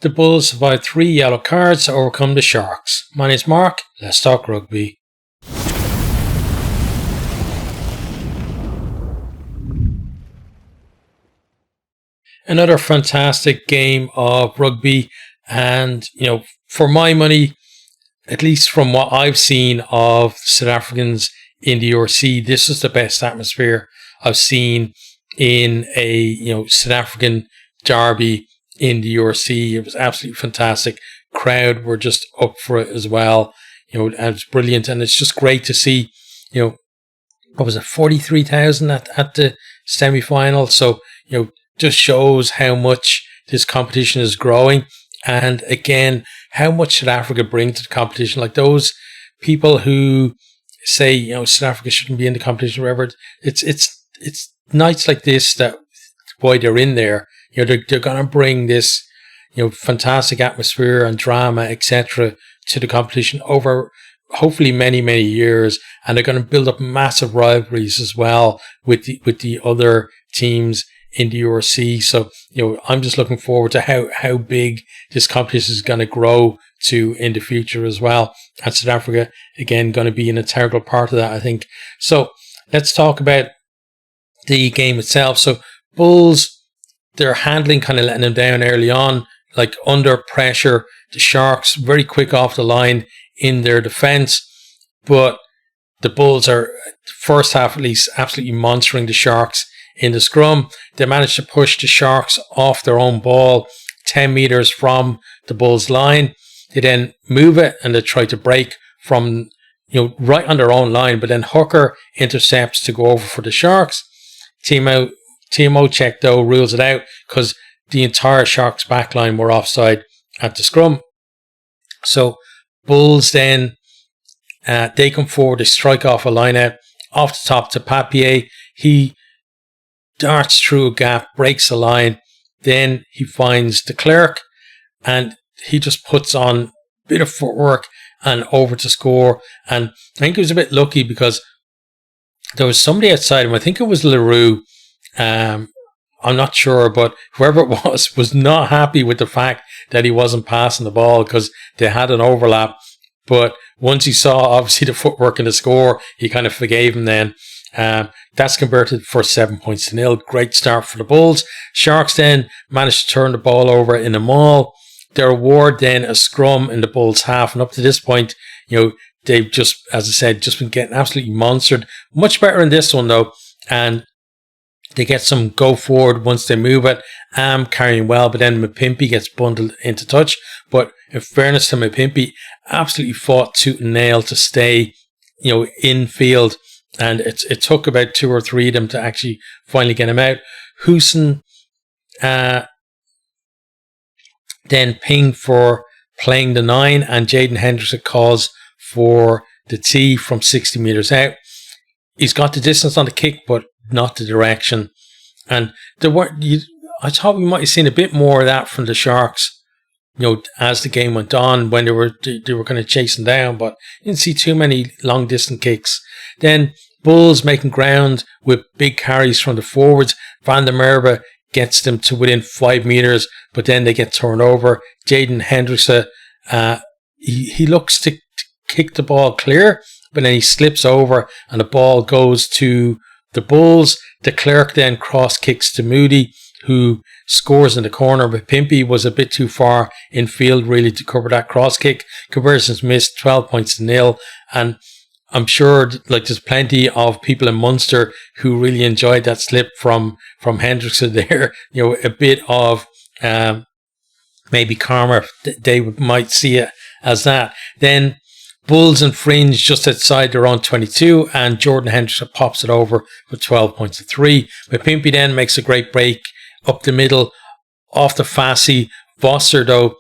The Bulls survived 3 yellow cards to overcome the Sharks. My name's Mark. Let's talk rugby. Another fantastic game of rugby, and for my money, at least from what I've seen of South Africans in the URC, this is the best atmosphere I've seen in a South African derby in the URC. It was absolutely fantastic. Crowd were just up for it as well. And it's brilliant, and it's just great to see. What was it, 43,000 at the semi-final? So just shows how much this competition is growing, and again, how much South Africa bring to the competition. Like those people who say South Africa shouldn't be in the competition, whatever. It's nights like this that why they're in there. They're gonna bring this fantastic atmosphere and drama, etc., to the competition over hopefully many years, and they're going to build up massive rivalries as well with the other teams in the URC. So I'm just looking forward to how big this competition is going to grow to in the future as well, and South Africa again going to be an integral part of that, I think. So let's talk about the game itself. So Bulls, their handling kind of letting them down early on, like under pressure. The Sharks very quick off the line in their defense, but the Bulls are, first half at least, absolutely monstering the Sharks in the scrum. They managed to push the Sharks off their own ball 10 meters from the Bulls line. They then move it and they try to break from right on their own line, but then Hooker intercepts to go over for the Sharks. TMO check though rules it out because the entire Sharks backline were offside at the scrum. So Bulls then they come forward, they strike off a line out off the top to Papier. He darts through a gap, breaks the line, then he finds de Klerk and he just puts on a bit of footwork and over to score. And I think he was a bit lucky because there was somebody outside him. I think it was Leroux. I'm not sure, but whoever it was not happy with the fact that he wasn't passing the ball because they had an overlap. But once he saw obviously the footwork and the score, he kind of forgave him then. That's converted for 7-0. Great start for the Bulls. Sharks then managed to turn the ball over in the maul. Their award then a scrum in the Bulls half, and up to this point, they've just, as I said, just been getting absolutely monstered. Much better in this one though, and they get some go forward once they move it. Carrying well, but then Mapimpi gets bundled into touch. But in fairness to Mapimpi, absolutely fought tooth and nail to stay, in field. And it took about 2 or 3 of them to actually finally get him out. Houston then pinged for playing the 9, and Jaden Hendrickson calls for the tee from 60 meters out. He's got the distance on the kick, but not the direction. And I thought we might have seen a bit more of that from the Sharks, as the game went on when they were kind of chasing down, but you didn't see too many long distance kicks. Then Bulls making ground with big carries from the forwards. Van der Merwe gets them to within 5 meters, but then they get turned over. Jaden Hendrickson, he looks to kick the ball clear, but then he slips over and the ball goes to the Bulls. De Klerk then cross kicks to Moody, who scores in the corner, but Pimpy was a bit too far in field really to cover that cross kick. Conversions missed, 12-0, and I'm sure there's plenty of people in Munster who really enjoyed that slip from Hendrickson there. A bit of maybe karma, they might see it as that. Then Bulls and fringe just outside their own 22, and Jordan Hendrickson pops it over with 12-3. But Pimpy then makes a great break up the middle, off the Fassi. Voxel though,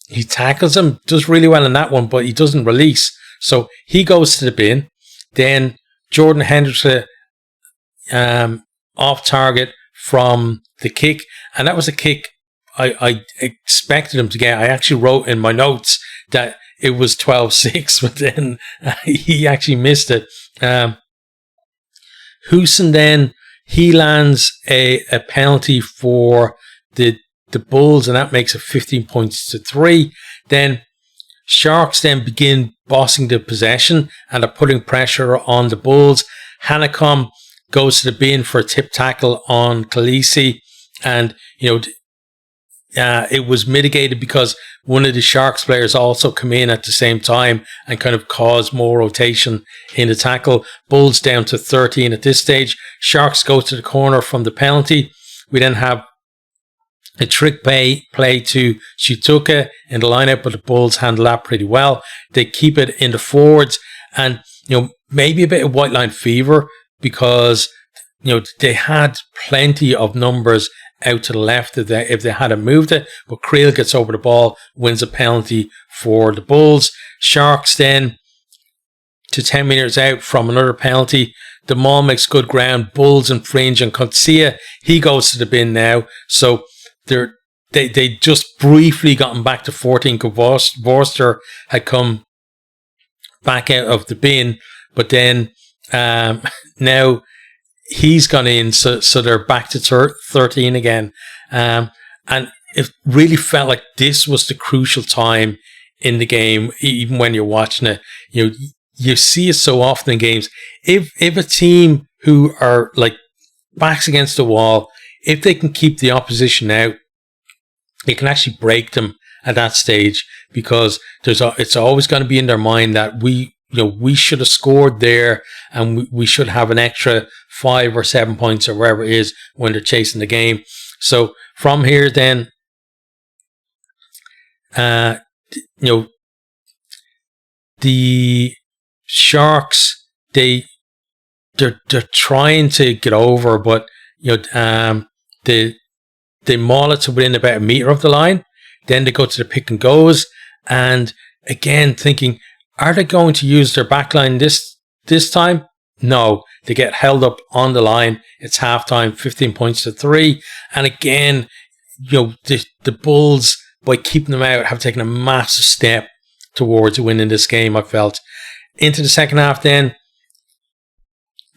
he tackles him, does really well in that one, but he doesn't release. So he goes to the bin. Then Jordan Hendrickson off target from the kick, and that was a kick I expected him to get. I actually wrote in my notes that it was 12-6, but then he actually missed it. Houston then, he lands a penalty for the the Bulls, and that makes it 15 points to 3. Then Sharks then begin bossing the possession and are putting pressure on the Bulls. Hanekom goes to the bin for a tip tackle on Khaleesi, and it was mitigated because one of the Sharks players also come in at the same time and kind of cause more rotation in the tackle. Bulls down to 13 at this stage. Sharks go to the corner from the penalty. We then have a trick play to Shituka in the lineup, but the Bulls handle that pretty well. They keep it in the forwards, and maybe a bit of white line fever because they had plenty of numbers out to the left if they hadn't moved it, but Creel gets over the ball, wins a penalty for the Bulls. Sharks then to 10 metres out from another penalty. The maul makes good ground. Bulls infringe on Kotsia. He goes to the bin now. So they just briefly gotten back to 14. Vorster had come back out of the bin, but then now he's gone in, so they're back to 13 again. And it really felt like this was the crucial time in the game, even when you're watching it. You see it so often in games. If a team who are like backs against the wall, if they can keep the opposition out, it can actually break them at that stage, because it's always going to be in their mind that we should have scored there, and we should have an extra 5 or 7 points or wherever it is when they're chasing the game. So from here, then, the Sharks, they're trying to get over, but they maul it to within about a metre of the line. Then they go to the pick and goes, and again thinking, are they going to use their back line this time? No, they get held up on the line. It's halftime, 15 points to 3. And again, the Bulls, by keeping them out, have taken a massive step towards winning this game, I felt. Into the second half then,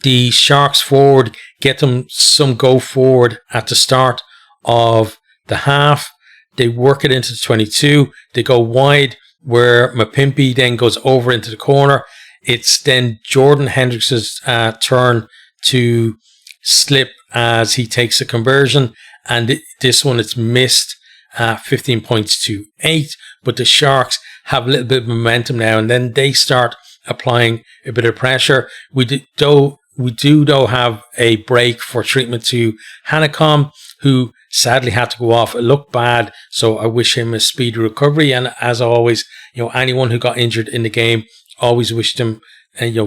the Sharks forward get them some go forward at the start of the half. They work it into the 22. They go wide, where Mapimpi then goes over into the corner. It's then Jordan Hendricks' turn to slip as he takes a conversion, and this one it's missed, 15 points to 8. But the Sharks have a little bit of momentum now, and then they start applying a bit of pressure. We do have a break for treatment to Hanekom, who sadly had to go off. It looked bad, so I wish him a speedy recovery. And as always, anyone who got injured in the game, always wished him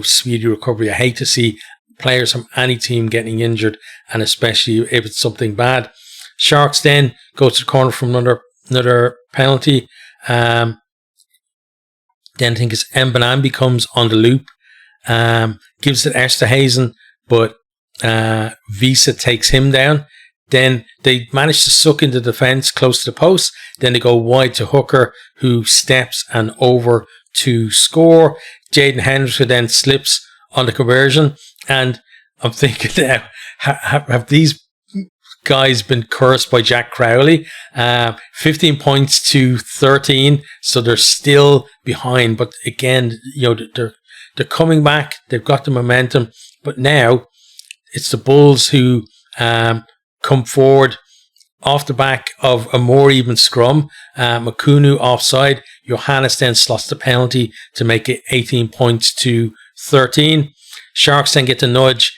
speedy recovery. I hate to see players from any team getting injured, and especially if it's something bad. Sharks then go to the corner from another penalty. Then I think it's Mbanambi comes on the loop, gives it Esterhazen, but Visa takes him down. Then they manage to suck into defence close to the post. Then they go wide to Hooker, who steps and over to score. Jaden Henderson then slips on the conversion. And I'm thinking now, have these guys been cursed by Jack Crowley? 15 points to 13, so they're still behind. But again, they're coming back. They've got the momentum. But now it's the Bulls who come forward off the back of a more even scrum. Makunu offside. Johannes then slots the penalty to make it 18 points to 13. Sharks then get the nudge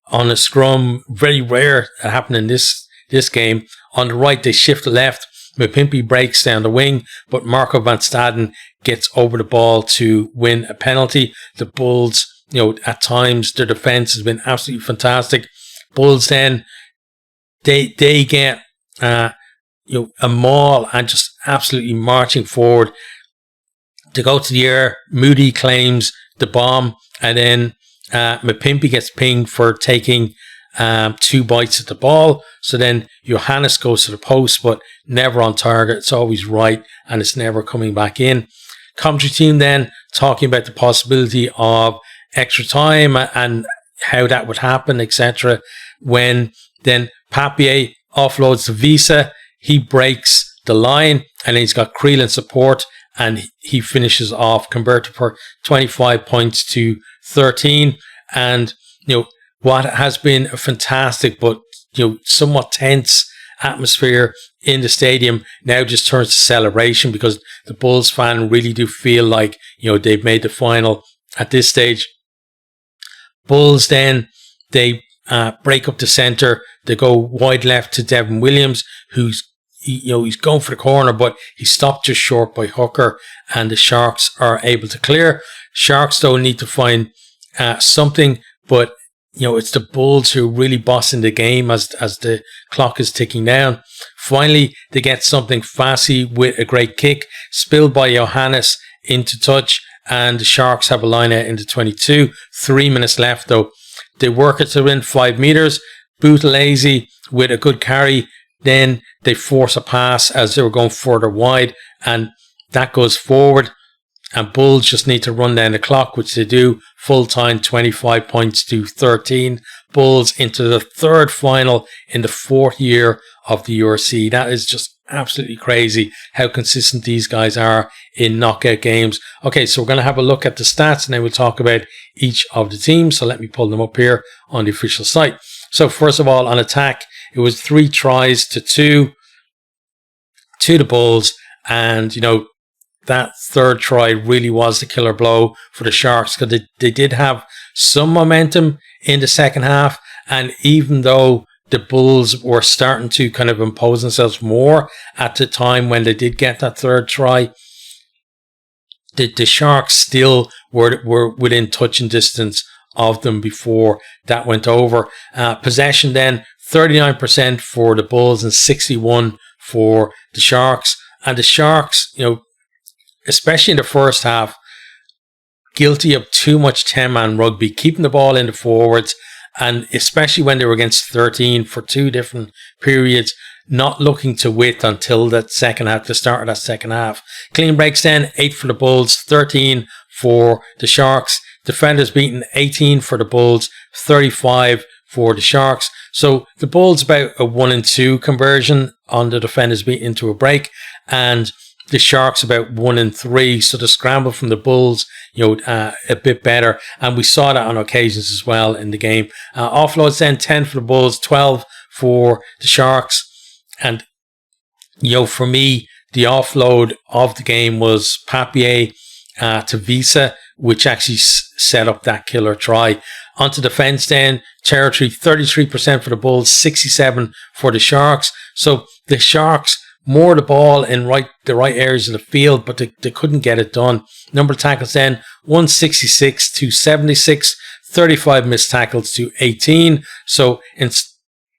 on a scrum. Very rare that happened in this game. On the right, they shift left. Mapimpi breaks down the wing, but Marco van Staden gets over the ball to win a penalty. The Bulls, at times their defense has been absolutely fantastic. Bulls then, they get a maul and just absolutely marching forward. To go to the air, Moody claims the bomb, and then Mapimpi gets pinged for taking 2 bites at the ball. So then Johannes goes to the post, but never on target. It's always right, and it's never coming back in. Commentary team then talking about the possibility of extra time and how that would happen, etc. When then Papier offloads to Visa. he breaks the line, and then he's got Creel in support, and he finishes off, converted for 25 points to 13. And, what has been a fantastic but, somewhat tense atmosphere in the stadium now just turns to celebration, because the Bulls fan really do feel like, they've made the final at this stage. Bulls then, they break up the center. They go wide left to Devin Williams, who's he's going for the corner, but he's stopped just short by Hooker, and the Sharks are able to clear. Sharks though need to find something, but it's the Bulls who are really bossing the game as the clock is ticking down. Finally, they get something. Fassi with a great kick, spilled by Johannes into touch, and the Sharks have a line out into 22. 3 minutes left though. They work it to win 5 meters. Boutalese with a good carry. Then they force a pass as they were going further wide, and that goes forward. And Bulls just need to run down the clock, which they do. Full time, 25 points to 13. Bulls into the third final in the 4th year of the URC. That is just absolutely crazy how consistent these guys are in knockout games. Okay, so we're going to have a look at the stats, and then we'll talk about each of the teams. So let me pull them up here on the official site. So first of all, on attack, it was 3 tries to 2 to the Bulls, and that third try really was the killer blow for the Sharks, because they did have some momentum in the second half, and even though the Bulls were starting to kind of impose themselves more at the time when they did get that third try, the Sharks still were within touching distance of them before that went over. Possession then, 39% for the Bulls and 61% for the Sharks. And the Sharks, especially in the first half, guilty of too much 10-man rugby, keeping the ball in the forwards, and especially when they were against 13 for 2 different periods, not looking to wit until that second half, the start of that second half. Clean breaks then, 8 for the Bulls, 13 for the Sharks. Defenders beaten, 18 for the Bulls, 35 for the Sharks. So the Bulls about a 1-2 conversion on the defenders beaten into a break, and the Sharks about 1-3. So the scramble from the Bulls, a bit better, and we saw that on occasions as well in the game. Offloads then, 10 for the Bulls, 12 for the Sharks. And for me, the offload of the game was Papier to Visa, which actually set up that killer try. Onto defense then, territory, 33% for the Bulls, 67 for the Sharks. So the Sharks more the ball in the right areas of the field, but they couldn't get it done. Number of tackles then, 166 to 76, 35 missed tackles to 18. So in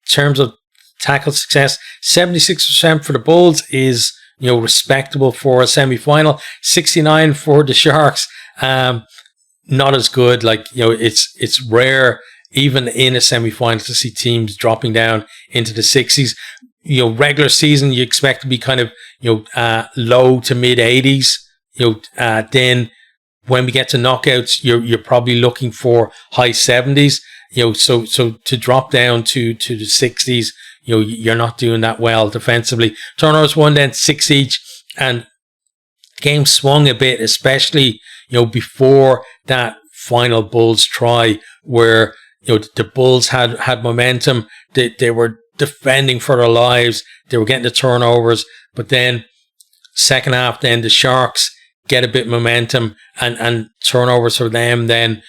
terms of tackle success, 76% for the Bulls is respectable for a semi-final. 69 for the Sharks, not as good. It's rare even in a semi-final to see teams dropping down into the 60s. Regular season you expect to be kind of low to mid 80s. Then when we get to knockouts, you're probably looking for high 70s. So to drop down to the 60s, you're not doing that well defensively. Turnovers won then 6 each, and game swung a bit, especially before that final Bulls try, where the Bulls had momentum. They were defending for their lives. They were getting the turnovers, but then second half, then the Sharks get a bit of momentum, and turnovers for them then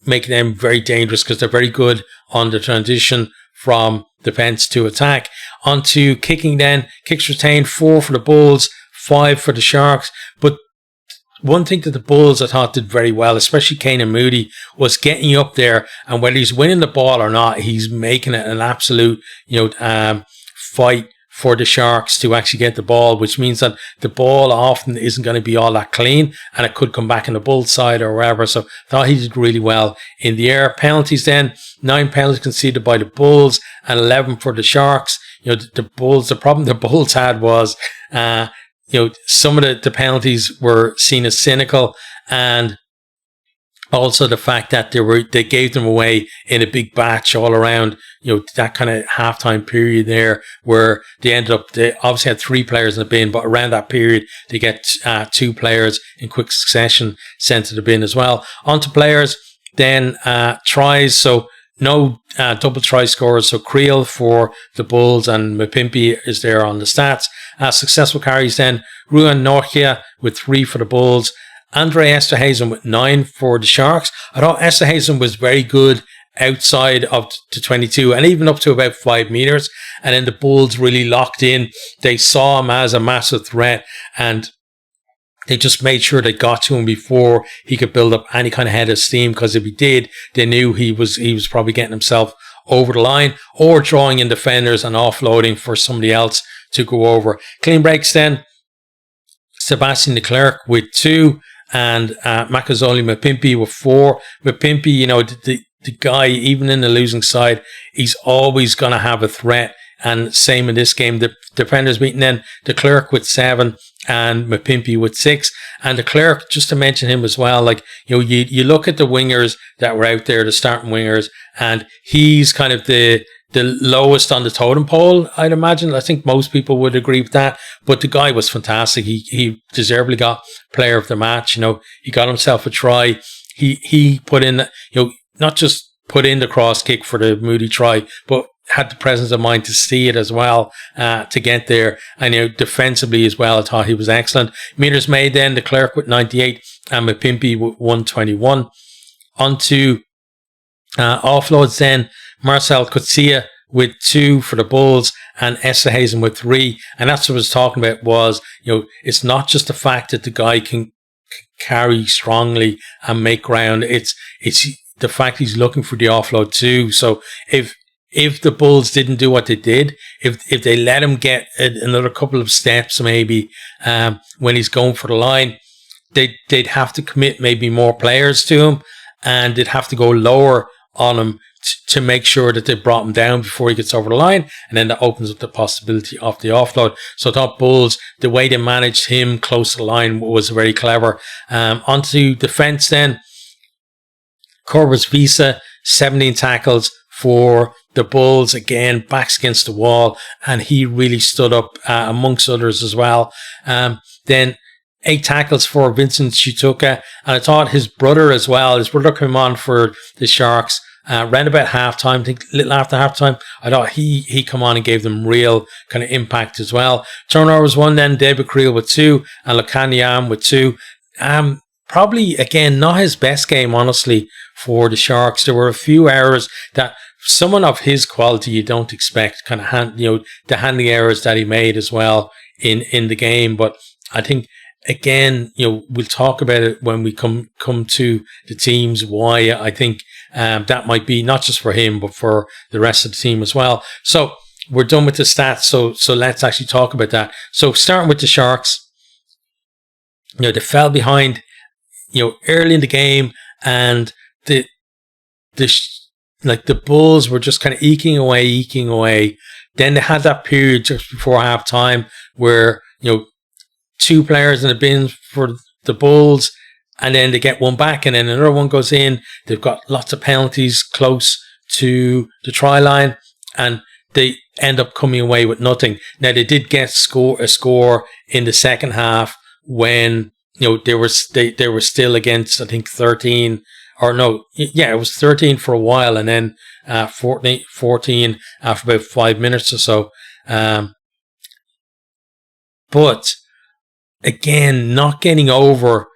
making them very dangerous, because they're very good on the transition from defense to attack. Onto kicking then, kicks retained, 4 for the Bulls, 5 for the Sharks. But one thing that the Bulls I thought did very well, especially Kane and Moody, was getting up there, and whether he's winning the ball or not, he's making it an absolute fight for the Sharks to actually get the ball, which means that the ball often isn't going to be all that clean, and it could come back in the Bulls side or wherever. So I thought he did really well in the air. Penalties then, 9 penalties conceded by the Bulls and 11 for the Sharks. The Bulls, the problem the Bulls had was some of the penalties were seen as cynical, and Also, the fact that they gave them away in a big batch all around, that kind of halftime period there, where they obviously had 3 players in the bin, but around that period they get 2 players in quick succession sent to the bin as well. On to players, then tries. So no double try scorers. So Creel for the Bulls and Mapimpi is there on the stats. Successful carries then, Ruan Nokia with 3 for the Bulls. Andre Esterhazen with 9 for the Sharks. I thought Esterhazen was very good outside of to 22 and even up to about 5 meters. And then the Bulls really locked in. They saw him as a massive threat and they just made sure they got to him before he could build up any kind of head of steam, because if he did, they knew he was probably getting himself over the line or drawing in defenders and offloading for somebody else to go over. Clean breaks then, Sebastian de Klerk with 2 and Makazole Mapimpi with 4. Mapimpi, the guy, even in the losing side, he's always going to have a threat. And same in this game, the defenders beating then de Klerk with 7 and Mapimpi with 6. And de Klerk, just to mention him as well, you look at the wingers that were out there, the starting wingers, and he's kind of the lowest on the totem pole, I'd imagine. I think most people would agree with that. But the guy was fantastic. He deservedly got player of the match. He got himself a try. He put in, not just put in the cross kick for the Moody try, but had the presence of mind to see it as well, to get there. And defensively as well, I thought he was excellent. Meters made then, de Klerk with 98 and Mapimpi with 121. On to offloads then, Marcel Coetzee with 2 for the Bulls and Esterhazen with 3. And that's what I was talking about was, it's not just the fact that the guy can carry strongly and make ground. It's the fact he's looking for the offload too. So if the Bulls didn't do what they did, if they let him get another couple of steps maybe when he's going for the line, they'd have to commit maybe more players to him, and they'd have to go lower on him to make sure that they brought him down before he gets over the line, and then that opens up the possibility of the offload. So I thought Bulls, the way they managed him close to the line was very clever. Onto defence then, Corbus Visa, 17 tackles for the Bulls, again, backs against the wall, and he really stood up amongst others as well. Then 8 tackles for Vincent Chituka, and I thought his brother as well. His brother came on for the Sharks round about halftime, I think a little after halftime. I thought he come on and gave them real kind of impact as well. Turnovers 1 then, David Creel with 2 and Lukanyam with 2. Probably, again, not his best game, honestly, for the Sharks. There were a few errors that someone of his quality you don't expect, kind of the handling errors that he made as well in the game. But I think, again, we'll talk about it when we come to the teams, why I think that might be not just for him, but for the rest of the team as well. So we're done with the stats. So let's actually talk about that. So starting with the Sharks, they fell behind, early in the game, and the Bulls were just kind of eking away. Then they had that period just before halftime where, 2 players in the bin for the Bulls, and then they get one back, and then another one goes in. They've got lots of penalties close to the try line, and they end up coming away with nothing. Now, they did get a score in the second half when, they were still against, I think, 13. Or no, yeah, it was 13 for a while, and then 14 after about 5 minutes or so. But again, not getting over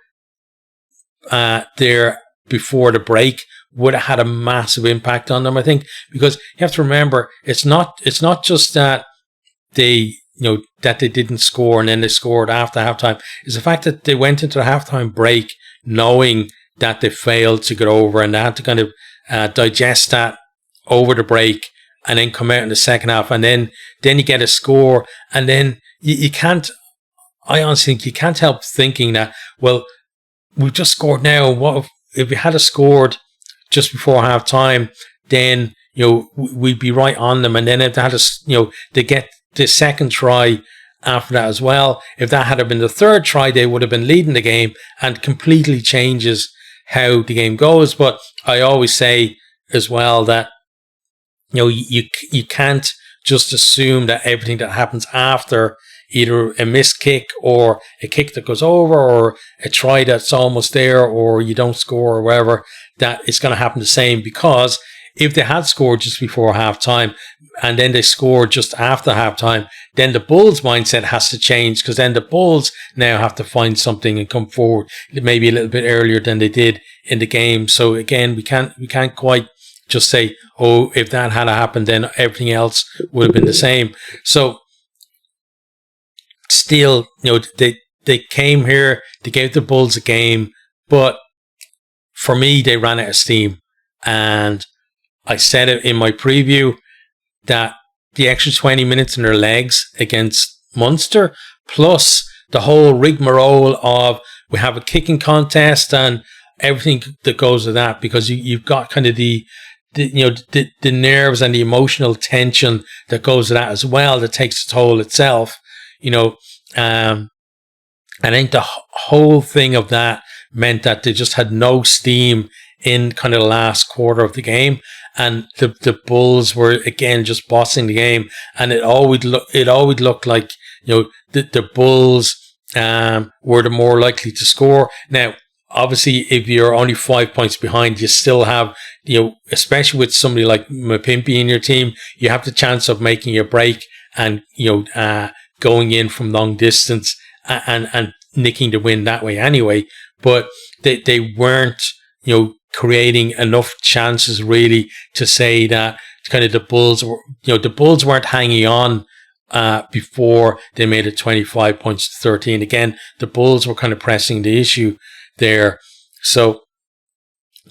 there before the break would have had a massive impact on them, I think, because you have to remember, it's not just that they didn't score and then they scored after halftime. It's the fact that they went into the halftime break knowing that they failed to get over, and they had to kind of digest that over the break and then come out in the second half, and then you get a score, and then you can't, I honestly think you can't help thinking that, well, we've just scored now. What if we had scored just before half time, then we'd be right on them, and then if they had they get the second try after that as well. If that had been the third try, they would have been leading the game, and completely changes how the game goes. But I always say as well that, you can't just assume that everything that happens after either a missed kick or a kick that goes over or a try that's almost there or you don't score or whatever, that it's going to happen the same. Because if they had scored just before halftime and then they scored just after halftime, then the Bulls' mindset has to change, because then the Bulls now have to find something and come forward maybe a little bit earlier than they did in the game. So again, we can't quite just say, oh, if that had happened, then everything else would have been the same. So still, they came here, they gave the Bulls a game, but for me, they ran out of steam. And I said it in my preview that the extra 20 minutes in their legs against Munster, plus the whole rigmarole of we have a kicking contest and everything that goes with that, because you've got kind of the nerves and the emotional tension that goes with that as well, that takes a toll itself. I think the whole thing of that meant that they just had no steam in kind of the last quarter of the game, and the Bulls were again just bossing the game, and it always looked like the Bulls were the more likely to score. Now, obviously, if you're only 5 points behind, you still have, especially with somebody like Mapimpi in your team, you have the chance of making a break and going in from long distance and nicking the win that way anyway. But they weren't creating enough chances really to say that kind of the Bulls were, the Bulls weren't hanging on before they made it 25 points to 13. Again, the Bulls were kind of pressing the issue there. So,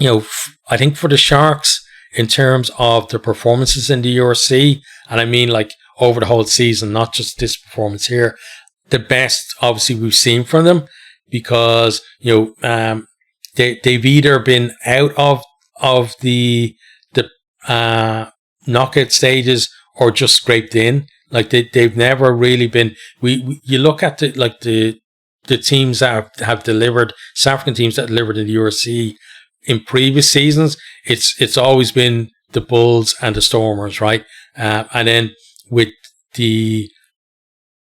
I think for the Sharks, in terms of the performances in the URC, and I mean like over the whole season, not just this performance here, the best obviously we've seen from them, because they've either been out of the knockout stages or just scraped in. Like they've never really been. You look at the teams that have delivered, South African teams that delivered in the URC in previous seasons, it's always been the Bulls and the Stormers, right? And then with the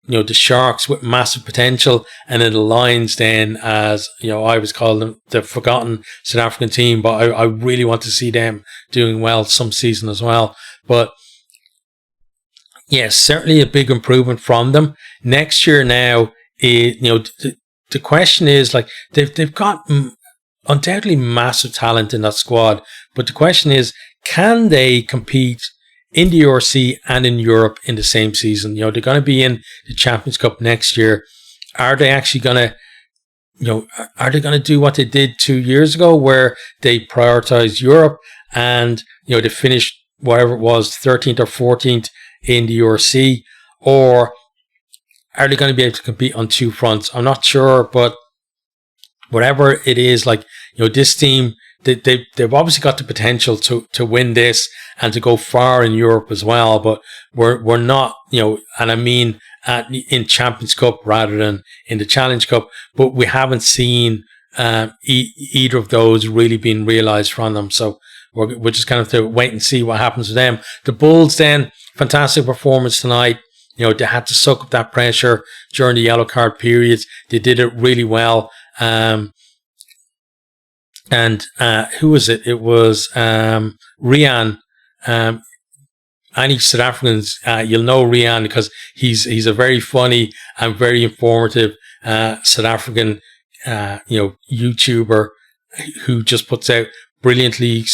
the Sharks with massive potential, and then the Lions then, as I always call them, the forgotten South African team, but I really want to see them doing well some season as well. But yes, certainly a big improvement from them. Next year now, the question is, like, they've got undoubtedly massive talent in that squad, but the question is, can they compete in the URC and in Europe in the same season? They're going to be in the Champions Cup next year. Are they actually going to, are they going to do what they did 2 years ago, where they prioritized Europe and, they finished whatever it was, 13th or 14th in the URC? Or are they going to be able to compete on two fronts? I'm not sure, but whatever it is, like, this team, they've obviously got the potential to win this and to go far in Europe as well, but we're not, and I mean in Champions Cup rather than in the Challenge Cup, but we haven't seen either of those really being realised from them. So we're just kind of to wait and see what happens with them. The Bulls then, fantastic performance tonight. They had to soak up that pressure during the yellow card periods. They did it really well. And who was it? It was Rian. Any South Africans, you'll know Rian because he's a very funny and very informative South African YouTuber who just puts out brilliantly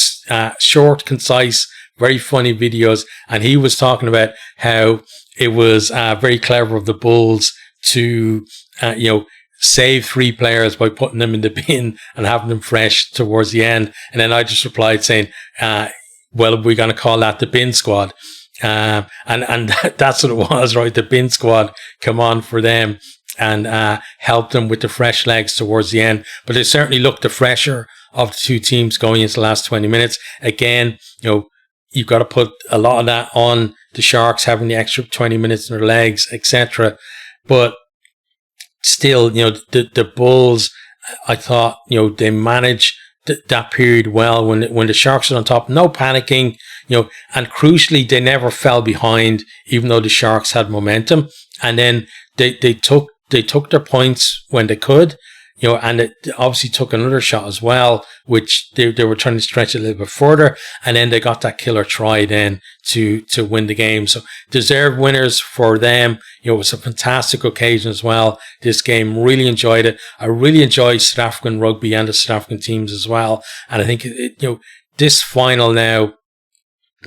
short, concise, very funny videos. And he was talking about how it was very clever of the Bulls to save 3 players by putting them in the bin and having them fresh towards the end. And then I just replied saying, well, we're going to call that the bin squad. And that's what it was, right? The bin squad come on for them and help them with the fresh legs towards the end. But they certainly looked the fresher of the two teams going into the last 20 minutes. Again, you've got to put a lot of that on the Sharks having the extra 20 minutes in their legs, etc. But still, the Bulls, I thought, they managed that period well when the Sharks were on top, no panicking, and crucially they never fell behind, even though the Sharks had momentum, and then they took their points when they could, and it obviously took another shot as well, which they were trying to stretch it a little bit further, and then they got that killer try then to win the game. So deserved winners for them. It was a fantastic occasion as well. This game, really enjoyed it. I really enjoyed South African rugby and the South African teams as well. And I think this final now,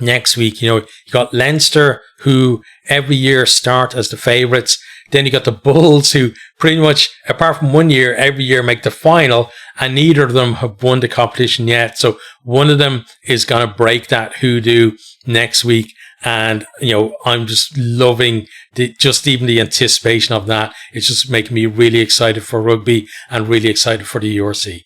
next week, you got Leinster, who every year start as the favourites. Then you got the Bulls, who pretty much, apart from one year, every year make the final, and neither of them have won the competition yet. So one of them is going to break that hoodoo next week. And, I'm just loving even the anticipation of that. It's just making me really excited for rugby and really excited for the URC.